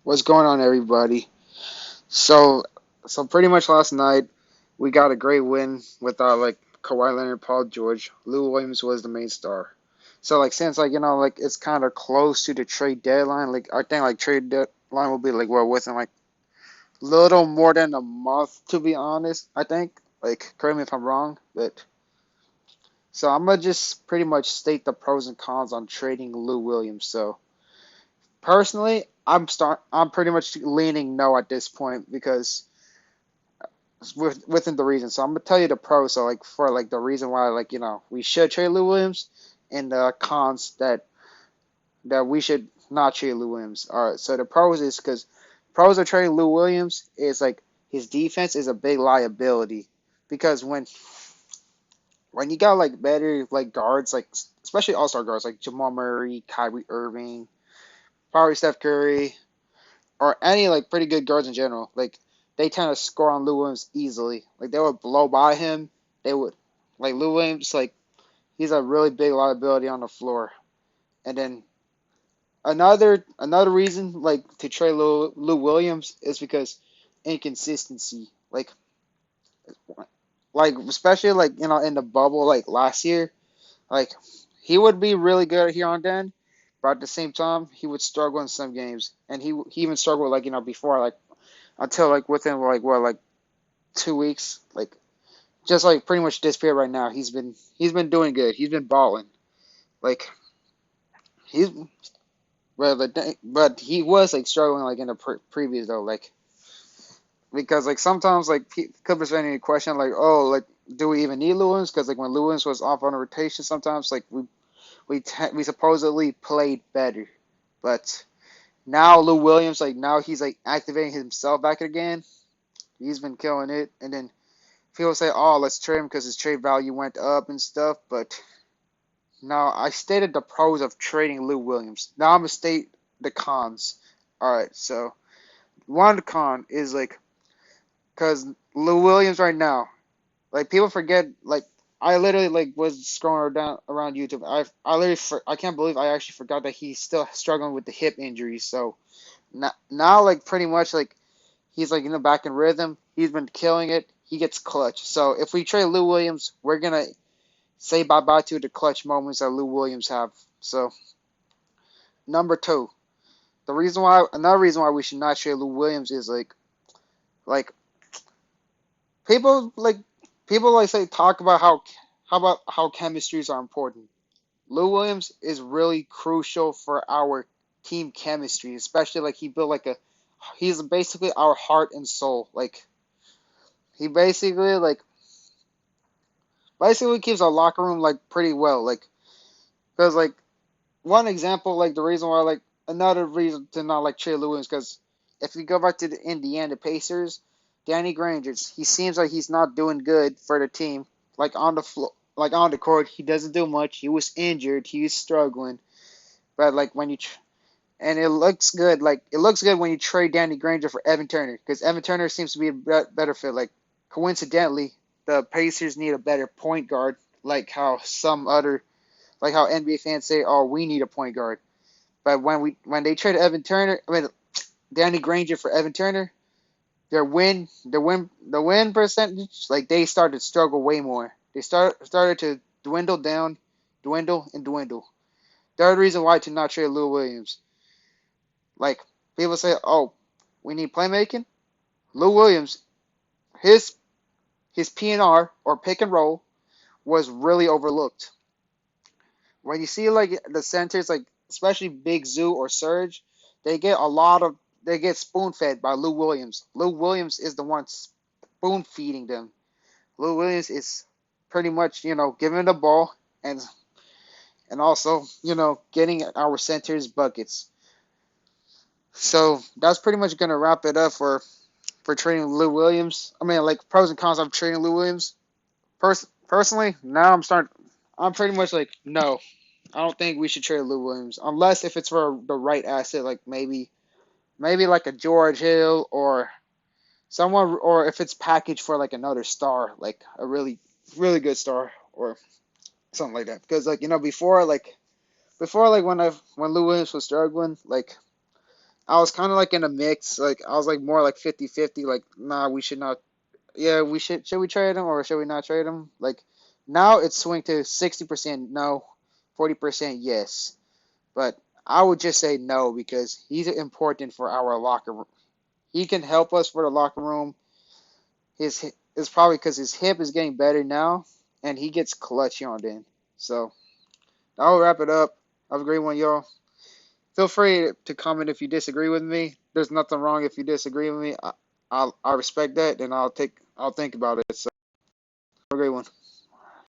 What's going on, everybody? So, so pretty much last night we got a great win with Kawhi Leonard, Paul George. Lou Williams was the main star. So since it's kind of close to the trade deadline, I think trade deadline will be within little more than a month, to be honest. I think, correct me if I'm wrong, but so I'm gonna just pretty much state the pros and cons on trading Lou Williams. So personally, I'm pretty much leaning no at this point because within the reason. So I'm gonna tell you the pros. So for the reason why we should trade Lou Williams, and the cons that we should not trade Lou Williams. All right. So the pros is because pros of trading Lou Williams is his defense is a big liability because when you got better guards especially All Star guards like Jamal Murray, Kyrie Irving, probably Steph Curry, or any pretty good guards in general, they tend to score on Lou Williams easily. They would blow by him. They would Lou Williams he's a really big liability on the floor. And then another reason to trade Lou Williams is because inconsistency. Especially in the bubble last year, like he would be really good here on then, but at the same time he would struggle in some games, and he even struggled before until within 2 weeks just pretty much disappeared. Right now he's been doing good. He's been balling. Like he's but he was struggling in the previous though, because sometimes Clippers fans need to question oh, do we even need Lewis? Because when Lewis was off on a rotation, sometimes we supposedly played better, but now Lou Williams now he's activating himself back again. He's been killing it, and then people say, oh, let's trade him because his trade value went up and stuff, but now I stated the pros of trading Lou Williams. Now I'm gonna state the cons. All right, so one con is because Lou Williams right now, people forget, I literally was scrolling down around YouTube. I literally I can't believe I actually forgot that he's still struggling with the hip injury. So now pretty much he's back in rhythm. He's been killing it. He gets clutch. So if we trade Lou Williams, we're gonna say bye bye to the clutch moments that Lou Williams have. So number two, another reason why we should not trade Lou Williams is like people say talk about how chemistries are important. Lou Williams is really crucial for our team chemistry, especially he built he's basically our heart and soul. He basically keeps our locker room pretty well. Because one example, the reason why another reason to not trade Lou Williams, because if you go back to the Indiana Pacers, Danny Granger, he seems like he's not doing good for the team. On the floor, on the court, he doesn't do much. He was injured. He was struggling. But when and it looks good. It looks good when you trade Danny Granger for Evan Turner, because Evan Turner seems to be a better fit. Coincidentally, the Pacers need a better point guard. How how NBA fans say, oh, we need a point guard. But when they traded Danny Granger for Evan Turner, the win percentage, they started to struggle way more. They started to dwindle down, dwindle and dwindle. Third reason why to not trade Lou Williams. Like people say, oh, we need playmaking. Lou Williams, his his PNR or pick and roll was really overlooked. When you see the centers, especially Big Zoo or Surge, they get spoon fed by Lou Williams. Lou Williams is the one spoon feeding them. Lou Williams is pretty much giving the ball, and also getting our centers buckets. So that's pretty much gonna wrap it up for trading Lou Williams. I mean, pros and cons of trading Lou Williams. Personally, now I'm pretty much no. I don't think we should trade Lou Williams unless if it's for the right asset, maybe a George Hill or someone, or if it's packaged for another star, a really good star or something like that. Because before when Lou Williams was struggling, I was kind of like in a mix. Like I was like more like 50-50. Like nah, we should not. Yeah, we should. Should we trade him or should we not trade him? Like now it's swing to 60% no, 40% yes. But I would just say no because he's important for our locker room. He can help us for the locker room. It's probably because his hip is getting better now, and he gets clutchy on in. So I'll wrap it up. Have a great one, y'all. Feel free to comment if you disagree with me. There's nothing wrong if you disagree with me. I respect that, and I'll think about it. So have a great one.